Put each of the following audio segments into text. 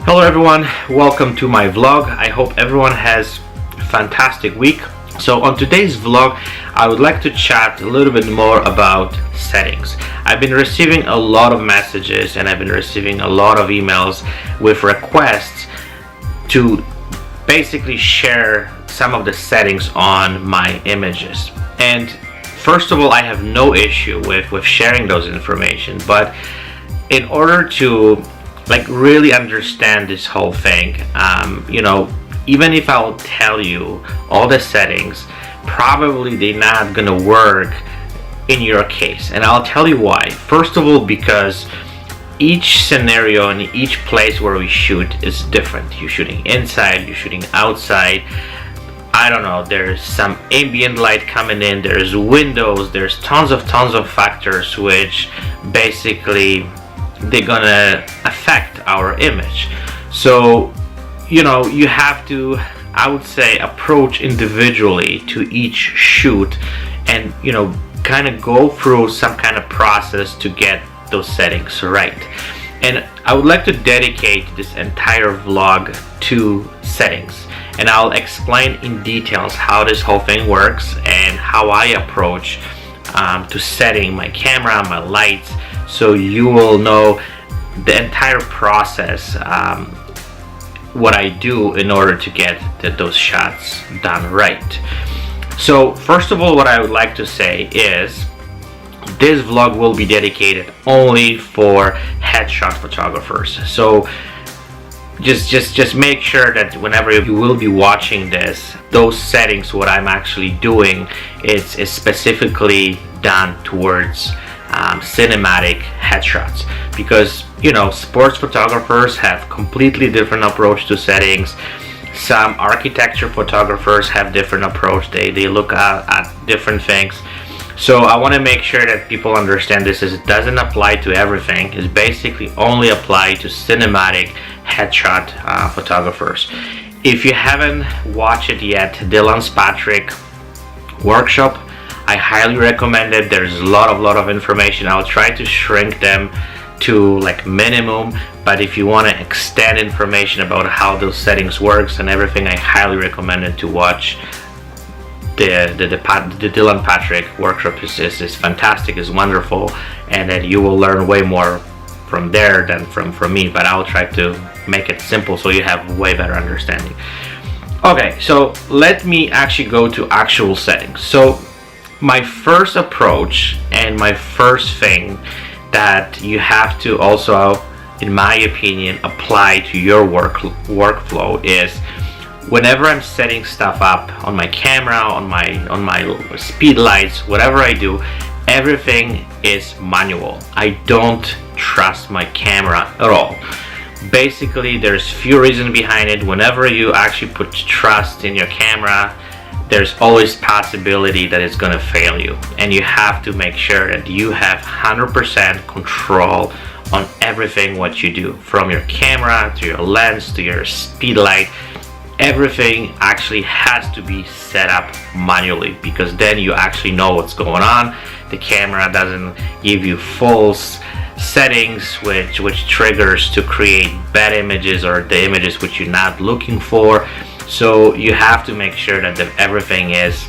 Hello everyone, welcome to my vlog. I hope everyone has a fantastic week. So on today's vlog, I would like to chat a little bit more about settings. I've been receiving a lot of messages and I've been receiving a lot of emails with requests to basically share some of the settings on my images. And first of all, I have no issue with sharing those information, but in order to really understand this whole thing, even if I'll tell you all the settings, probably they're not gonna work in your case, and I'll tell you why. First of all, because each scenario and each place where we shoot is different. You're shooting inside, you're shooting outside. I don't know, there's some ambient light coming in, there's windows, there's tons of factors which basically they're gonna affect our image. So you have to, I would say, approach individually to each shoot and kind of go through some kind of process to get those settings right. And I would like to dedicate this entire vlog to settings, and I'll explain in details how this whole thing works and how I approach to setting my camera, my lights, so you will know the entire process, what I do in order to get those shots done right. So first of all, what I would like to say is this vlog will be dedicated only for headshot photographers. So just make sure that whenever you will be watching this, those settings, what I'm actually doing is specifically done towards cinematic headshots, because sports photographers have completely different approach to settings. Some architecture photographers have different approach. They look at different things. So I want to make sure that people understand this is, it doesn't apply to everything. It's basically only apply to cinematic headshot photographers. If you haven't watched it yet, Dylan's Patrick workshop, I highly recommend it. There's a lot of information. I'll try to shrink them to minimum, but if you want to extend information about how those settings works and everything, I highly recommend it to watch the Dylan Patrick workshop. Is fantastic, is wonderful, and that you will learn way more from there than from me, but I'll try to make it simple so you have way better understanding. Okay, so let me actually go to actual settings. So my first approach and my first thing that you have to also, in my opinion, apply to your workflow is, whenever I'm setting stuff up on my camera, on my speed lights, whatever I do, everything is manual. I don't trust my camera at all. Basically, there's few reasons behind it. Whenever you actually put trust in your camera, there's always possibility that it's gonna fail you, and you have to make sure that you have 100% control on everything what you do, from your camera to your lens to your speed light. Everything actually has to be set up manually, because then you actually know what's going on. The camera doesn't give you false settings which triggers to create bad images or the images which you're not looking for. So you have to make sure that everything is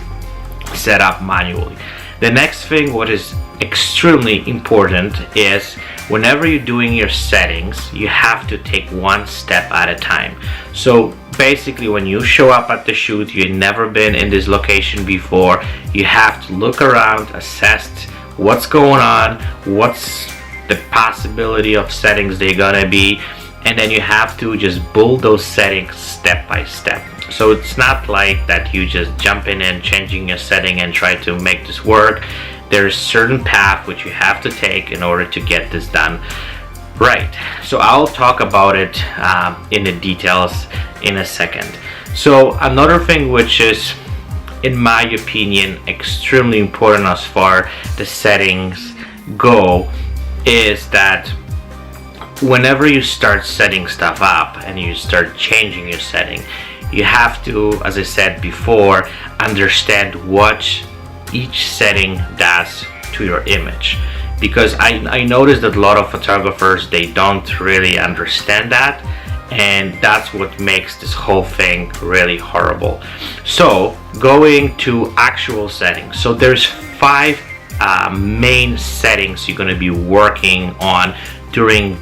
set up manually. The next thing, what is extremely important, is whenever you're doing your settings, you have to take one step at a time. So basically, when you show up at the shoot, you've never been in this location before, you have to look around, assess what's going on, what's the possibility of settings they're gonna be, and then you have to just build those settings step by step. So it's not like that you just jump in and changing your setting and try to make this work. There's certain path which you have to take in order to get this done right. So I'll talk about it in the details in a second. So another thing which is, in my opinion, extremely important as far the settings go, is that whenever you start setting stuff up and you start changing your setting, you have to, as I said before, understand what each setting does to your image. Because I noticed that a lot of photographers, they don't really understand that, and that's what makes this whole thing really horrible. So going to actual settings, so there's 5 main settings you're going to be working on during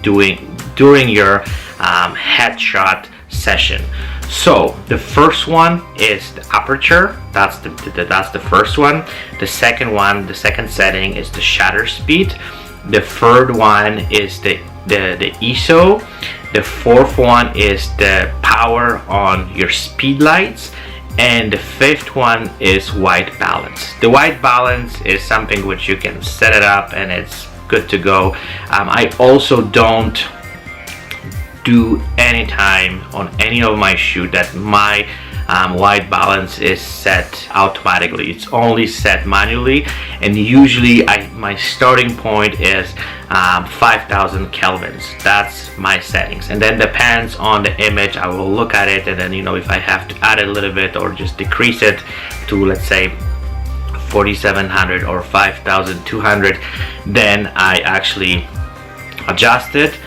your headshot session. So the first one is the aperture. That's the first one. The second setting is the shutter speed. The third one is the ISO. The fourth one is the power on your speed lights, and the fifth one is white balance. The white balance is something which you can set it up and it's good to go. I also don't do any time on any of my shoot that my white balance is set automatically. It's only set manually, and usually my starting point is 5000 kelvins. That's my settings, and then depends on the image. I will look at it, and then if I have to add a little bit or just decrease it to, let's say, 4700 or 5200, then I actually adjust it.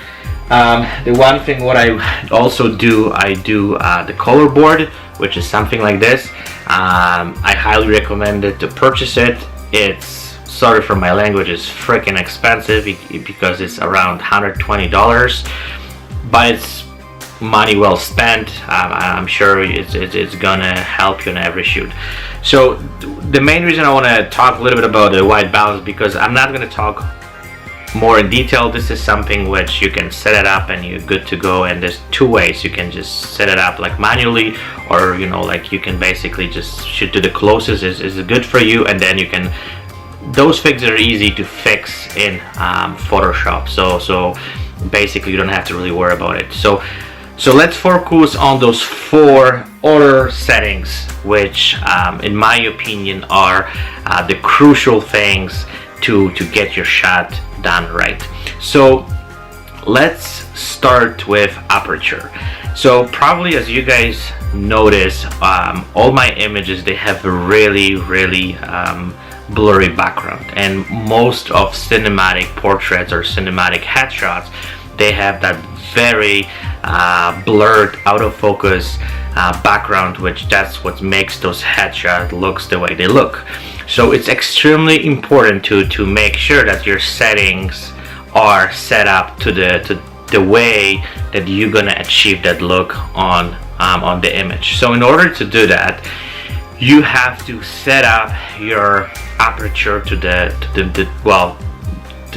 The one thing what I also do, I do the color board, which is something like this. I highly recommend it to purchase it. It's, sorry for my language, it's freaking expensive because it's around $120, but it's money well spent. I'm sure it's gonna help you in every shoot. So the main reason I want to talk a little bit about the white balance, because I'm not going to talk more in detail. This is something which you can set it up and you're good to go, and there's 2 ways. You can just set it up like manually, or like you can basically just shoot to the closest is good for you, and then you can, those things are easy to fix in Photoshop, so basically you don't have to really worry about it. So let's focus on those 4 other settings, which in my opinion are the crucial things to get your shot done right. So let's start with aperture. So probably, as you guys notice, all my images, they have a really blurry background, and most of cinematic portraits or cinematic headshots, they have that very blurred, out of focus background, which that's what makes those headshots looks the way they look. So it's extremely important to make sure that your settings are set up to the way that you're gonna achieve that look on the image. So in order to do that, you have to set up your aperture to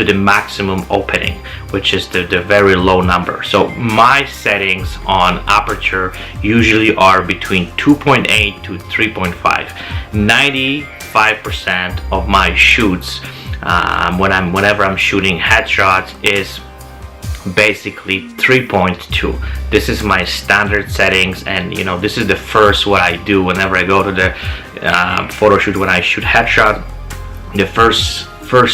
the maximum opening, which is the very low number. So my settings on aperture usually are between 2.8 to 3.5. 95% of my shoots, whenever I'm shooting headshots, is basically 3.2. This is my standard settings, and this is the first what I do whenever I go to the photo shoot. When I shoot headshot, the first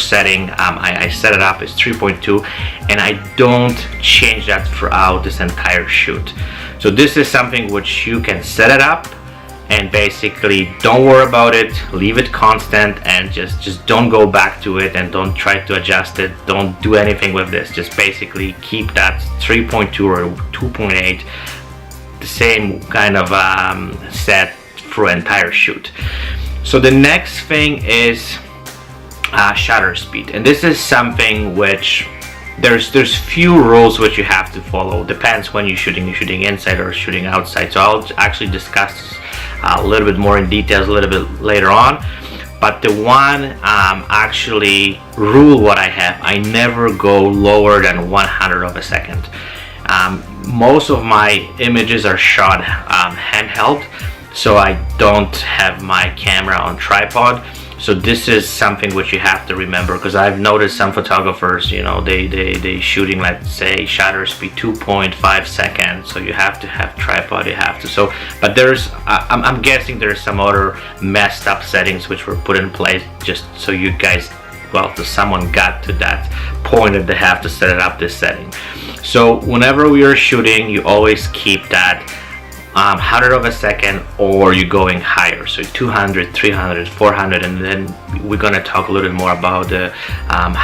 setting I set it up is 3.2, and I don't change that throughout this entire shoot. So this is something which you can set it up and basically don't worry about it, leave it constant, and just don't go back to it, and don't try to adjust it. Don't do anything with this. Just basically keep that 3.2 or 2.8 the same kind of set through entire shoot. So the next thing is shutter speed, and this is something which there's few rules which you have to follow. Depends when you're shooting inside or shooting outside. So I'll actually discuss a little bit more in details a little bit later on. But the one actually rule what I have, I never go lower than 100 of a second. Most of my images are shot handheld, so I don't have my camera on tripod. So this is something which you have to remember, because I've noticed some photographers, they shooting, let's say, shutter speed 2.5 seconds. So you have to have tripod, so, but I'm guessing there's some other messed up settings which were put in place just so you guys, someone got to that point that they have to set it up, this setting. So whenever we are shooting, you always keep that 100 of a second, or you're going higher, so 200, 300, 400, and then we're gonna talk a little bit more about the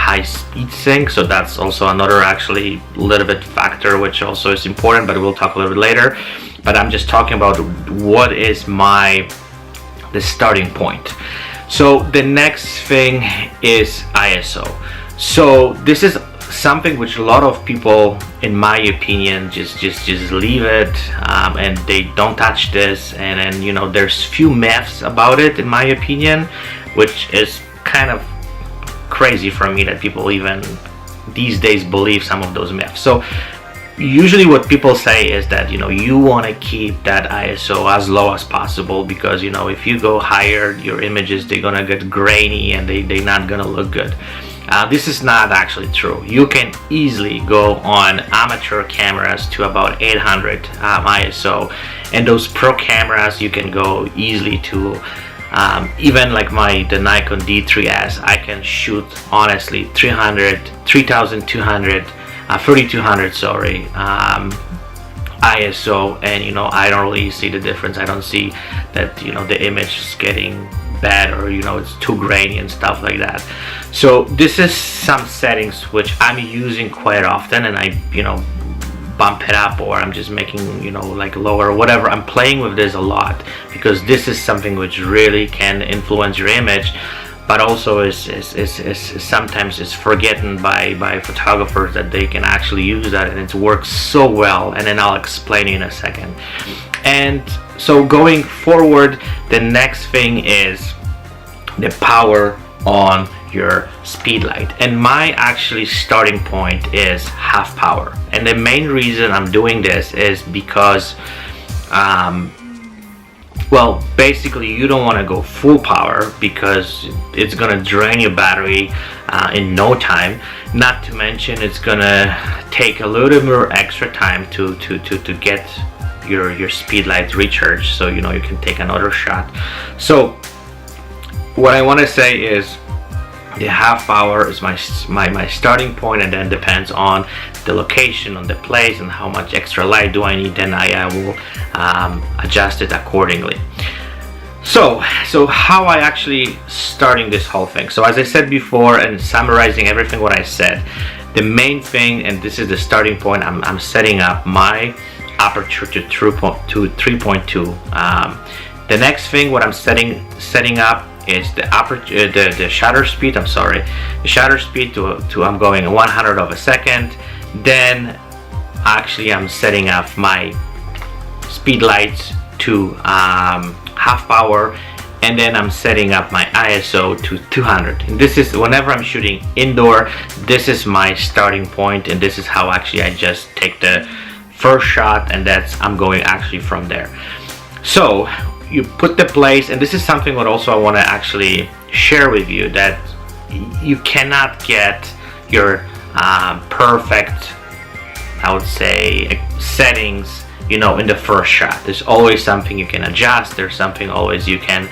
high speed sync. So that's also another actually little bit factor which also is important, but we'll talk a little bit later. But I'm just talking about what is the starting point. So the next thing is ISO. So this is something which a lot of people, in my opinion, just leave it, and they don't touch this. And then, you know, there's few myths about it, in my opinion, which is kind of crazy for me that people even these days believe some of those myths. So usually what people say is that, you know, you want to keep that ISO as low as possible, because, you know, if you go higher, your images, they're gonna get grainy and they're not gonna look good. This is not actually true. You can easily go on amateur cameras to about 800 ISO, and those pro cameras you can go easily to even like the Nikon D3S. I can shoot honestly 300, 3200, 3200, sorry, ISO, and you know, I don't really see the difference. I don't see that, you know, the image is getting bad, or you know, it's too grainy and stuff like that. So this is some settings which I'm using quite often, and I, you know, bump it up, or I'm just making, you know, like lower, whatever. I'm playing with this a lot because this is something which really can influence your image, but also is sometimes is forgotten by photographers that they can actually use that, and it works so well. And then I'll explain in a second. And so going forward, the next thing is the power on your speed light, and my actually starting point is half power. And the main reason I'm doing this is because well, basically you don't want to go full power because it's gonna drain your battery in no time. Not to mention it's gonna take a little more extra time to get your speed light recharged, so you know, you can take another shot. So what I want to say is the half power is my starting point, and then depends on the location, on the place, and how much extra light do I need, then I will adjust it accordingly. So how I actually starting this whole thing. So as I said before, and summarizing everything what I said, the main thing, and this is the starting point, I'm setting up my aperture to 3.2. The next thing what I'm setting up is the aperture, the shutter speed. I'm sorry, the shutter speed to I'm going 100 of a second. Then actually I'm setting up my speed lights to half power, and then I'm setting up my ISO to 200. And this is whenever I'm shooting indoor, this is my starting point, and this is how actually I just take the first shot, and I'm going actually from there. So you put the place, and this is something what also I want to actually share with you, that you cannot get your perfect, I would say, settings, you know, in the first shot. There's always something you can adjust, there's something always you can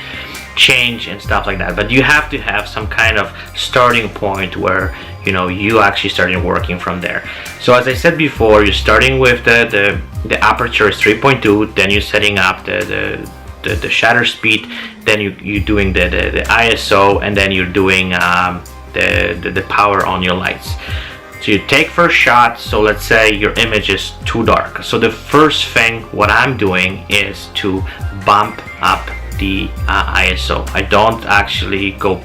change and stuff like that, but you have to have some kind of starting point where, you know, you actually starting working from there. So as I said before, you're starting with the aperture is 3.2, then you're setting up the shutter speed, then you're doing the ISO, and then you're doing the power on your lights. So you take first shot. So let's say your image is too dark. So the first thing what I'm doing is to bump up the ISO. I don't actually go,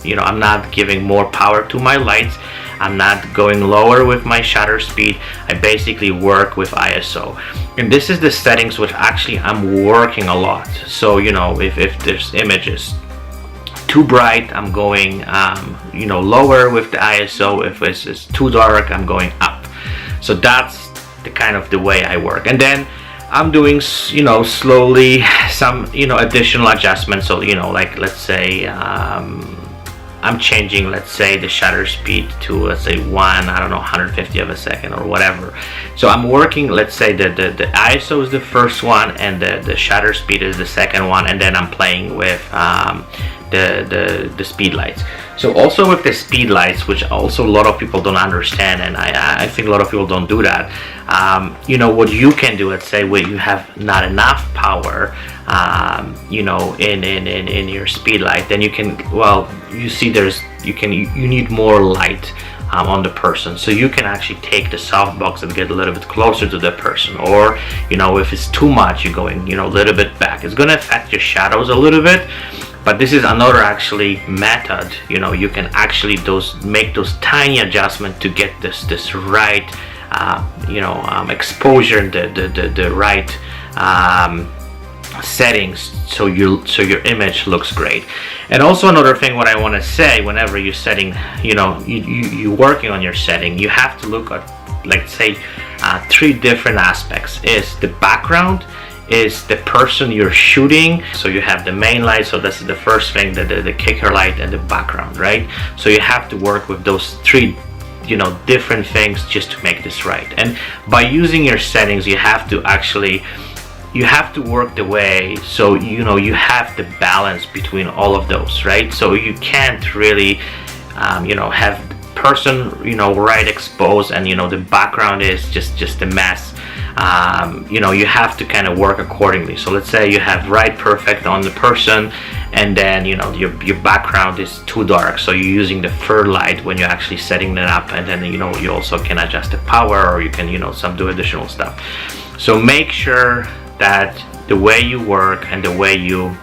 you know, I'm not giving more power to my lights. I'm not going lower with my shutter speed. I basically work with ISO. And this is the settings which actually I'm working a lot. So, you know, if this image is too bright, I'm going you know, lower with the ISO. If it's too dark, I'm going up. So that's the kind of the way I work. And then I'm doing, you know, slowly some, you know, additional adjustments. So, you know, like let's say I'm changing, let's say, the shutter speed to, let's say, 150 of a second or whatever. So I'm working, let's say the ISO is the first one, and the shutter speed is the second one, and then I'm playing with the speed lights. So also with the speed lights, which also a lot of people don't understand, and I think a lot of people don't do that. You know, what you can do, let's say where you have not enough power, you know, in your speed light, then you can, well, you see you need more light on the person, so you can actually take the softbox and get a little bit closer to the person, or you know, if it's too much, you're going, you know, a little bit back. It's going to affect your shadows a little bit, but this is another actually method. You know, you can actually make those tiny adjustments to get this right you know, exposure and the right settings, so your image looks great. And also another thing what I want to say, whenever you're setting, you know, you're working on your setting, you have to look at, like, say 3 different aspects. Is the background, is the person you're shooting, so you have the main light, so that's the first thing, the kicker light, and the background, right? So you have to work with those 3, you know, different things just to make this right. And by using your settings, you have to work the way, so you know, you have the balance between all of those, right? So you can't really you know, have person, you know, right exposed, and you know, the background is just a mess. You know, you have to kind of work accordingly. So let's say you have right perfect on the person, and then you know, your background is too dark, so you're using the third light when you're actually setting it up, and then you know, you also can adjust the power, or you can, you know, do additional stuff. So make sure that the way you work and the way you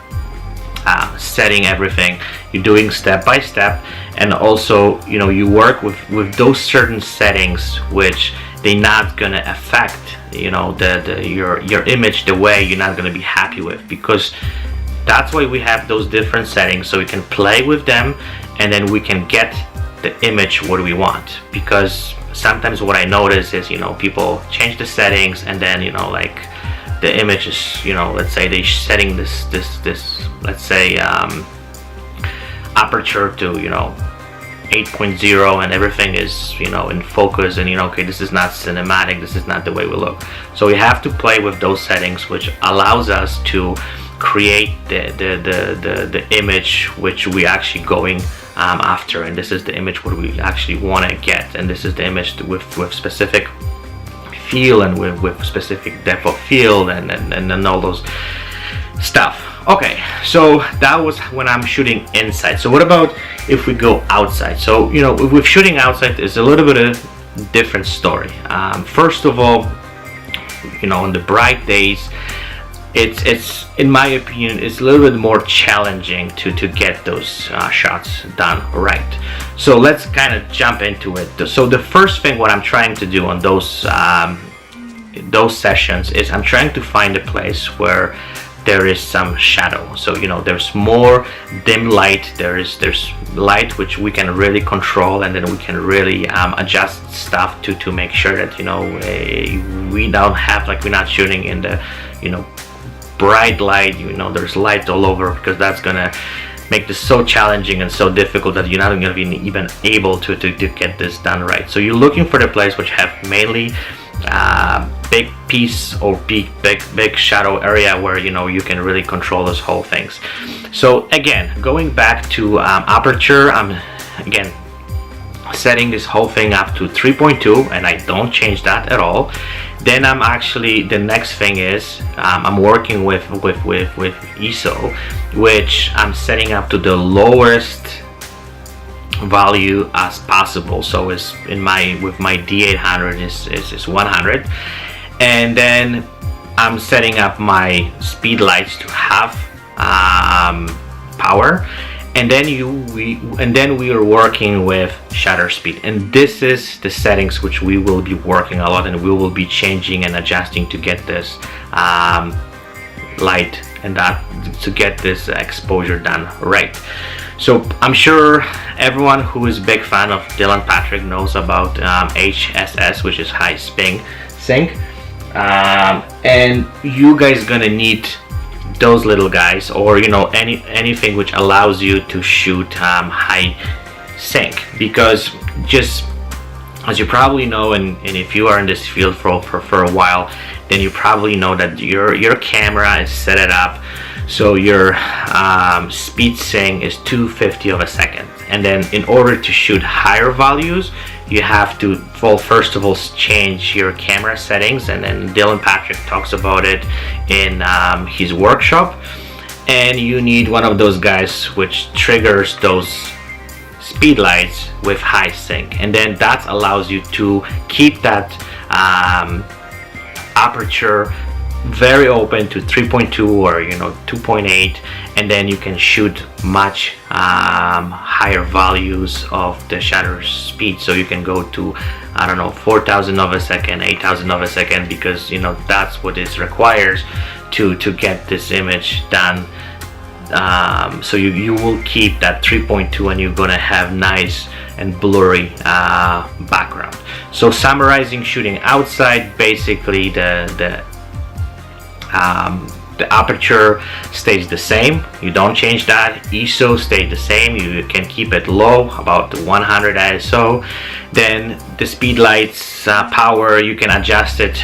setting everything, you're doing step by step, and also, you know, you work with those certain settings which they're not gonna affect, you know, your image the way you're not gonna be happy with, because that's why we have those different settings, so we can play with them, and then we can get the image what we want. Because sometimes what I notice is, you know, people change the settings, and then, you know, like the image is, you know, let's say they're setting this let's say aperture to, you know, 8.0, and everything is, you know, in focus, and you know, okay, this is not cinematic, this is not the way we look. So we have to play with those settings, which allows us to create the image which we actually going after. And this is the image what we actually want to get, and this is the image with specific feel, and with specific depth of field, and all those stuff. Okay, so that was when I'm shooting inside. So what about if we go outside? So, you know, with shooting outside is a little bit of different story. First of all, you know, on the bright days, it's in my opinion, it's a little bit more challenging to get those shots done right. So let's kind of jump into it. So the first thing what I'm trying to do on those sessions is I'm trying to find a place where there is some shadow. So, you know, there's more dim light, there's light which we can really control, and then we can really adjust stuff to make sure that, you know, we don't have, like, we're not shooting in the, you know, bright light, you know, there's light all over, because that's gonna make this so challenging and so difficult that you're not gonna be even able to get this done right. So you're looking for the place which have mainly big piece or big shadow area where, you know, you can really control those whole things. So again, going back to aperture, I'm again setting this whole thing up to 3.2, and I don't change that at all. Then I'm actually, the next thing is I'm working with ISO, which I'm setting up to the lowest value as possible. So it's with my D800 is 100, and then I'm setting up my speed lights to half power, and then we are working with shutter speed, and this is the settings which we will be working a lot, and we will be changing and adjusting to get this light and that to get this exposure done right. So I'm sure everyone who is a big fan of Dylan Patrick knows about HSS, which is high sync, and you guys gonna need those little guys, or, you know, anything which allows you to shoot high sync, because just as you probably know, and if you are in this field for a while, then you probably know that your camera is set it up So your speed sync is 250 of a second, and then in order to shoot higher values, you have to, well, first of all, change your camera settings, and then Dylan Patrick talks about it in his workshop. And you need one of those guys which triggers those speed lights with high sync, and then that allows you to keep that aperture very open to 3.2 or 2.8, and then you can shoot much higher values of the shutter speed. So you can go to, I don't know, 4,000 of a second, 8,000 of a second, because that's what it requires to get this image done. So you will keep that 3.2, and you're gonna have nice and blurry background. So summarizing, shooting outside, basically the aperture stays the same, you don't change that. ISO stays the same, you can keep it low, about 100 ISO. Then the speed lights power, you can adjust it,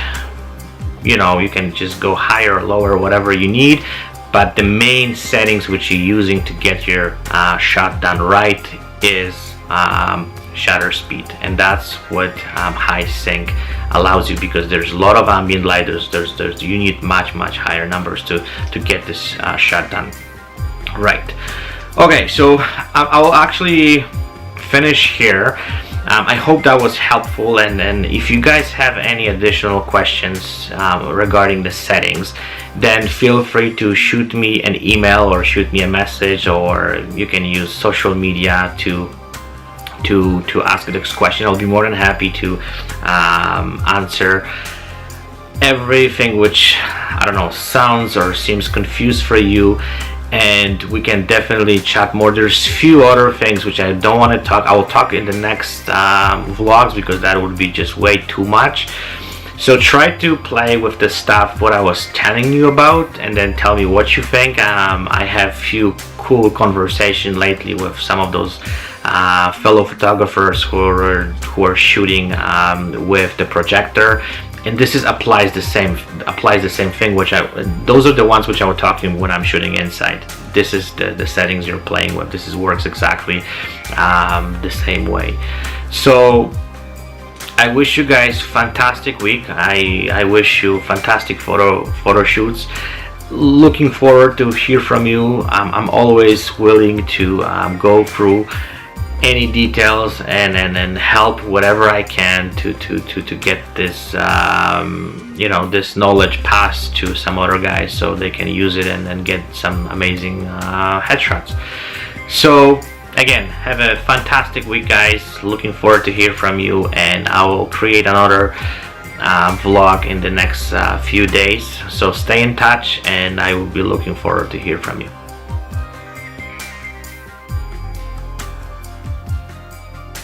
you can just go higher or lower, whatever you need. But the main settings which you're using to get your shot done right is shutter speed, and that's what high sync allows you, because there's a lot of ambient light. There's you need much higher numbers to get this shot done right. Okay, so I'll actually finish here. I hope that was helpful, and if you guys have any additional questions regarding the settings, then feel free to shoot me an email or shoot me a message, or you can use social media to ask this question. I'll be more than happy to answer everything which, I don't know, sounds or seems confused for you, and we can definitely chat more. There's few other things which I don't want to talk. I will talk in the next vlogs, because that would be just way too much. So try to play with the stuff what I was telling you about, and then tell me what you think. I have few cool conversation lately with some of those fellow photographers who are shooting with the projector, and this applies the same thing. Those are the ones which I was talking when I'm shooting inside. This is the settings you're playing with. This works exactly the same way. So I wish you guys fantastic week. I wish you fantastic photo shoots. Looking forward to hear from you. I'm always willing to go through any details and help whatever I can to get this this knowledge passed to some other guys, so they can use it and then get some amazing headshots. So again, have a fantastic week, guys. Looking forward to hear from you, and I will create another vlog in the next few days. So stay in touch, and I will be looking forward to hear from you.